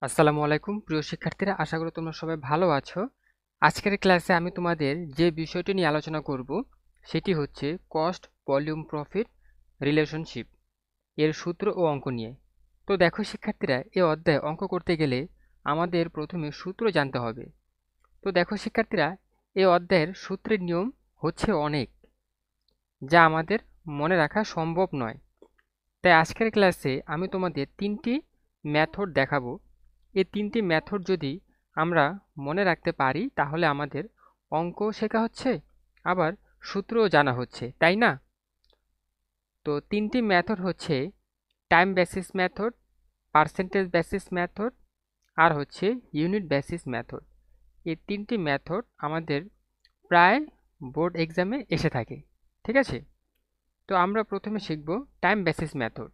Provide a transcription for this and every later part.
আসসালামু আলাইকুম প্রিয় শিক্ষার্থীরা, আশা করি তোমরা সবাই ভালো আছো। আজকের ক্লাসে আমি তোমাদের যে বিষয়টি নিয়ে আলোচনা করব সেটি হচ্ছে কস্ট ভলিউম প্রফিট রিলেশনশিপ এর সূত্র ও অঙ্ক নিয়ে। তো দেখো শিক্ষার্থীরা, এই অধ্যায়ে অঙ্ক করতে গেলে আমাদের প্রথমে সূত্র জানতে হবে। তো দেখো শিক্ষার্থীরা, এই অধ্যায়ের সূত্রের নিয়ম হচ্ছে অনেক, যা আমাদের মনে রাখা সম্ভব নয়। তাই আজকের ক্লাসে আমি তোমাদের তিনটি মেথড দেখাবো। এই তিনটি মেথড যদি আমরা মনে রাখতে পারি তাহলে আমাদের অঙ্ক শেখা হচ্ছে, আবার সূত্রও জানা হচ্ছে, তাই না? তো তিনটি মেথড হচ্ছে time basis method, percentage basis method, আর হচ্ছে ইউনিট বেসিস মেথড। এই তিনটি মেথড আমাদের প্রায় বোর্ড এক্সামে এসে থাকে, ঠিক আছে? তো আমরা প্রথমে শিখব টাইম বেসিস মেথড।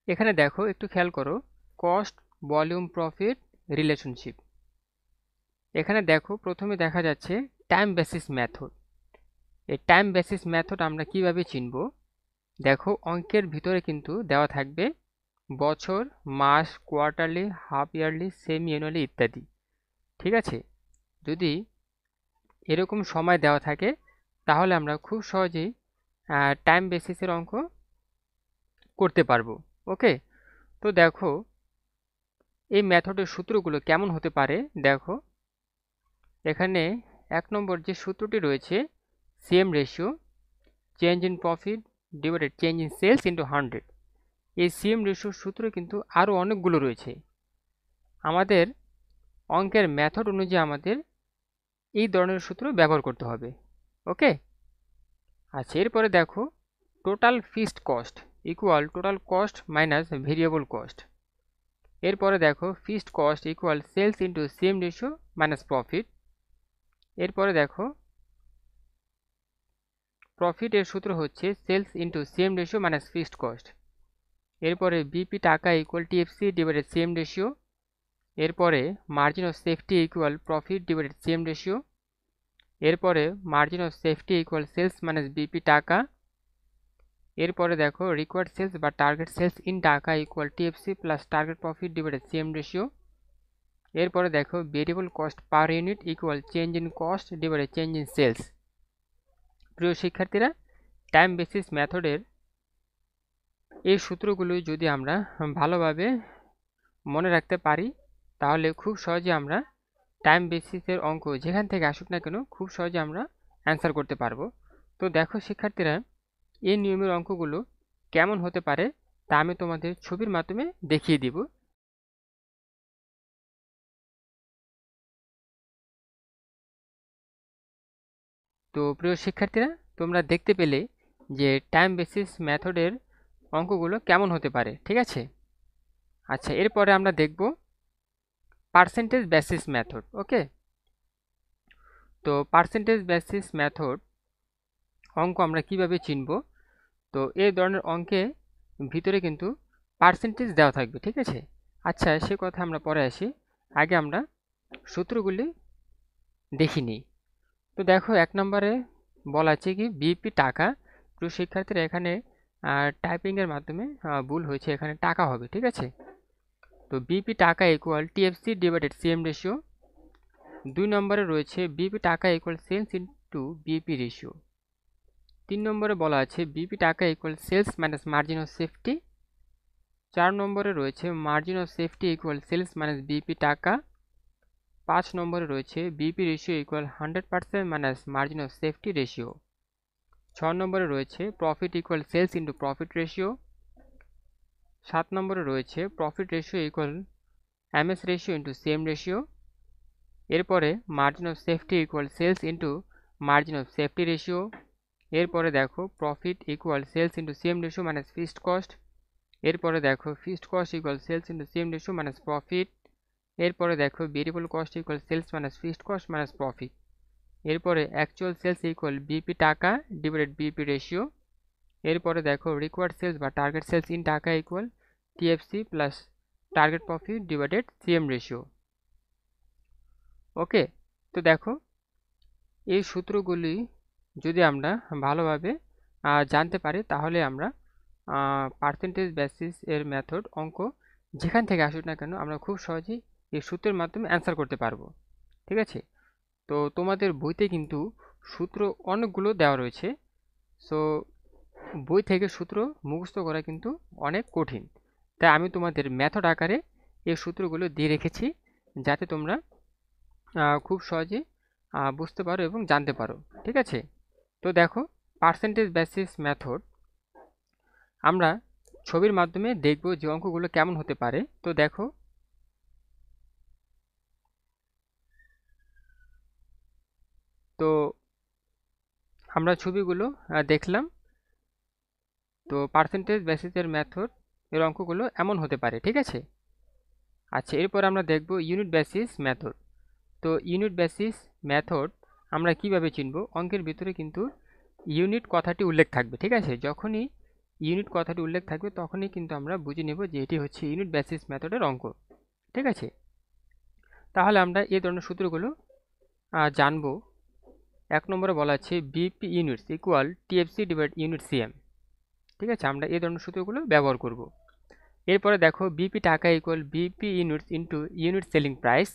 এখানে দেখো, একটু খেয়াল করো, কস্ট ভলিউম প্রফিট রিলেশনশিপ। এখানে দেখো, প্রথমে দেখা যাচ্ছে টাইম বেসিস মেথড। এই টাইম বেসিস মেথড আমরা কিভাবে চিনব? দেখো, অঙ্কের ভিতরে কিন্তু দেওয়া থাকবে বছর, মাস, quarterly, half yearly, semi annually ইত্যাদি, ঠিক আছে? যদি এরকম সময় দেওয়া থাকে তাহলে আমরা খুব সহজেই টাইম বেসিসের অঙ্ক করতে পারবো। ওকে, তো দেখো এই মেথডের সূত্রগুলো কেমন হতে পারে। দেখো, এখানে ১ নম্বর যে সূত্রটি রয়েছে, CM ratio, change in profit divided change in sales into 100। এই সিএম রেশিওর সূত্র কিন্তু আরও অনেকগুলো রয়েছে। আমাদের অঙ্কের মেথড অনুযায়ী আমাদের এই ধরনের সূত্র ব্যবহার করতে হবে। ওকে, আচ্ছা, এরপরে দেখো total fixed cost equal total cost minus variable cost. এরপরে দেখো fixed cost equal sales into CM ratio minus profit. এরপরে দেখো প্রফিট এর সূত্র হচ্ছে sales into CM ratio minus fixed cost. এরপরে বিপি টাকা equal TFC divided CM ratio. এরপরে margin of safety equal profit divided CM ratio. এরপরে margin of safety equal sales minus BP টাকা। এরপরে দেখো রিকোয়ার্ড সেলস বা টার্গেট সেলস ইন টাকা equal TFC plus target profit divided CM ratio. এরপরে দেখো variable cost per unit equal change in cost divided change in sales. প্রিয় শিক্ষার্থীরা, time basis মেথডের এই সূত্রগুলো যদি আমরা ভালোভাবে মনে রাখতে পারি তাহলে খুব সহজে আমরা টাইম বেসিসের অঙ্ক যেখান থেকে আসুক না কেন খুব সহজে আমরা অ্যান্সার করতে পারবো। তো দেখো শিক্ষার্থীরা, এই নিয়মের অঙ্কগুলো কেমন হতে পারে তা আমি তোমাদের ছবির মাধ্যমে দেখিয়ে দিব। তো প্রিয় শিক্ষার্থীরা, তোমরা দেখতে পেলে যে টাইম বেসিস মেথডের অঙ্কগুলো কেমন হতে পারে, ঠিক আছে? আচ্ছা, এরপরে আমরা দেখব পার্সেন্টেজ বেসিস মেথড। ওকে, তো পার্সেন্টেজ বেসিস মেথড অঙ্ক আমরা কিভাবে চিনব? তো এই ধরনের অঙ্কে ভিতরে কিন্তু পার্সেন্টেজ দেওয়া থাকবে, ঠিক আছে? আচ্ছা, সে কথা আমরা পরে আসি, আগে আমরা সূত্রগুলি দেখি নিই। তো দেখো ১ নম্বরে বলা আছে কি বিপি টাকা। প্রিয় শিক্ষার্থীরা, এখানে টাইপিংয়ের মাধ্যমে ভুল হয়েছে, এখানে টাকা হবে, ঠিক আছে? তো বিপি টাকা equal TFC divided CM ratio. ২ নম্বরে রয়েছে বিপি টাকা equal sales into BP ratio. ৩ নম্বরে বলা আছে বিপি টাকা equal sales minus margin of safety. ৪ নম্বরে রয়েছে margin of safety equal sales minus BP টাকা। ৫ নম্বরে রয়েছে BP ratio equal 100% minus margin of safety ratio. ৬ নম্বরে রয়েছে profit equal sales into profit ratio. ৭ নম্বরে রয়েছে profit ratio equal MS ratio into CM ratio. এরপরে margin of safety equal sales into margin of safety ratio. এরপরে দেখো profit equal sales into CM ratio minus fixed cost. এরপরে দেখো fixed cost equal sales into CM ratio minus profit. এরপরে দেখো variable cost equal sales minus fixed cost minus profit. এরপরে actual sales equal BP টাকা divided BP ratio. এরপরে দেখো required sales বা target sales in টাকা equal TFC plus target profit divided CM ratio. Okay, তো দেখো এই সূত্রগুলি যদি আমরা ভালোভাবে জানতে পারি তাহলে আমরা পার্সেন্টেজ বেসিস এর মেথড অঙ্ক যেখান থেকে আসুক না কেন আমরা খুব সহজেই এই সূত্রের মাধ্যমে অ্যান্সার করতে পারবো। ঠিক আছে? তো তোমাদের বইতে কিন্তু সূত্র অনেকগুলো দেওয়া রয়েছে। সো বই থেকে সূত্র মুখস্থ করা কিন্তু অনেক কঠিন। তাই আমি তোমাদের মেথড আকারে এই সূত্রগুলো দিয়ে রেখেছি, যাতে তোমরা খুব সহজে বুঝতে পারো এবং জানতে পারো। ঠিক আছে? তো দেখো, পার্সেন্টেজ বেসিস মেথড আমরা ছবির মাধ্যমে দেখব যে অঙ্কগুলো কেমন হতে পারে। তো দেখো, তো আমরা ছবিগুলো দেখলাম। তো পার্সেন্টেজ বেসিসের মেথড এর অঙ্কগুলো এমন হতে পারে। ঠিক আছে? আচ্ছা, এরপর আমরা দেখব ইউনিট বেসিস মেথড। তো ইউনিট বেসিস মেথড আমরা কিভাবে চিনব? অঙ্কের ভিতরে কিন্তু ইউনিট কথাটি উল্লেখ থাকবে। ঠিক আছে? যখনই ইউনিট কথাটি উল্লেখ থাকবে তখনই কিন্তু আমরা বুঝে নেব যে এটি হচ্ছে ইউনিট বেসিস মেথডের অঙ্ক। ঠিক আছে? তাহলে আমরা এই ধরনের সূত্রগুলো জানবো। 1 নম্বরে বলা আছে BP units equal TFC divide unit CM. ঠিক আছে? আমরা এই ধরনের সূত্রগুলো ব্যবহার করব। এরপরে দেখো, বিপি টাকা equal BP units into unit selling price.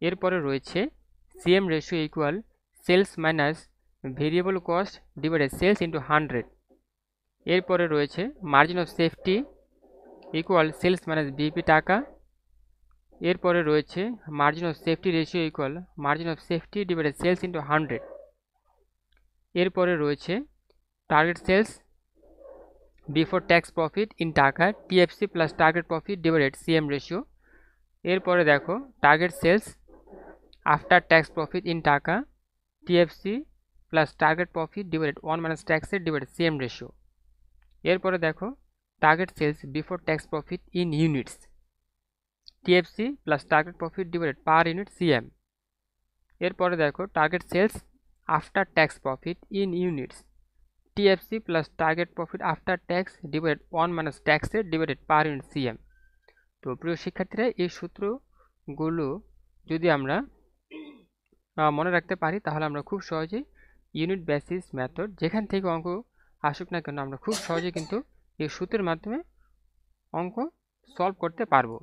এরপরে রয়েছে CM ratio equal sales minus variable cost divided sales into 100। এরপরে রয়েছে margin of safety equal sales minus BP টাকা। এরপরে রয়েছে margin of safety ratio equal margin of safety divided sales into 100। এরপরে রয়েছে target sales before tax profit in টাকা TFC plus target profit divided CM ratio. এরপরে দেখো, target sales after tax profit in টাকা TFC plus target profit divided 1 minus ট্যাক্সের divided CM ratio. এরপরে দেখো, target sales before tax profit in units TFC plus target profit divided per unit CM. এরপরে দেখো, target sales after tax profit in units TFC plus target profit after tax divided 1 minus ট্যাক্সের divided per unit CM. তো প্রিয় শিক্ষার্থীরা, এই সূত্রগুলো যদি আমরা মনে রাখতে পারি তাহলে আমরা খুব সহজেই ইউনিট বেসিস মেথড যেখান থেকে অঙ্ক আসুক না কেন আমরা খুব সহজে কিন্তু এই সূত্রের মাধ্যমে অঙ্ক সলভ করতে পারবো।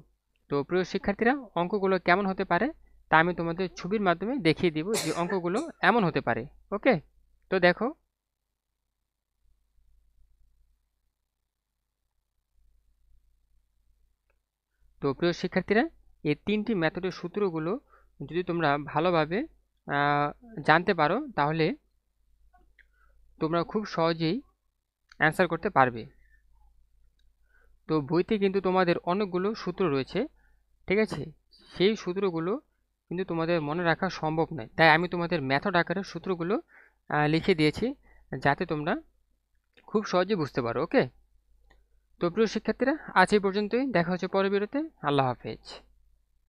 তো প্রিয় শিক্ষার্থীরা, অঙ্কগুলো কেমন হতে পারে তা আমি তোমাদের ছবির মাধ্যমে দেখিয়ে দিব যে অঙ্কগুলো এমন হতে পারে। ওকে? তো দেখো, তো প্রিয় শিক্ষার্থীরা, এই 3টি মেথডের সূত্রগুলো যদি তোমরা ভালোভাবে জানতে পারো তাহলে তোমরা খুব সহজেই অ্যান্সার করতে পারবে। তো বইতে কিন্তু তোমাদের অনেকগুলো সূত্র রয়েছে। ঠিক আছে? সেই সূত্রগুলো কিন্তু তোমাদের মনে রাখা সম্ভব নয়, তাই আমি তোমাদের মেথড আকারে সূত্রগুলো লিখে দিয়েছি, যাতে তোমরা খুব সহজে বুঝতে পারো। ওকে? তো প্রিয় শিক্ষার্থীরা, আজ এই পর্যন্তই। দেখা হচ্ছে পরের ভিডিওতে। আল্লাহ হাফেজ।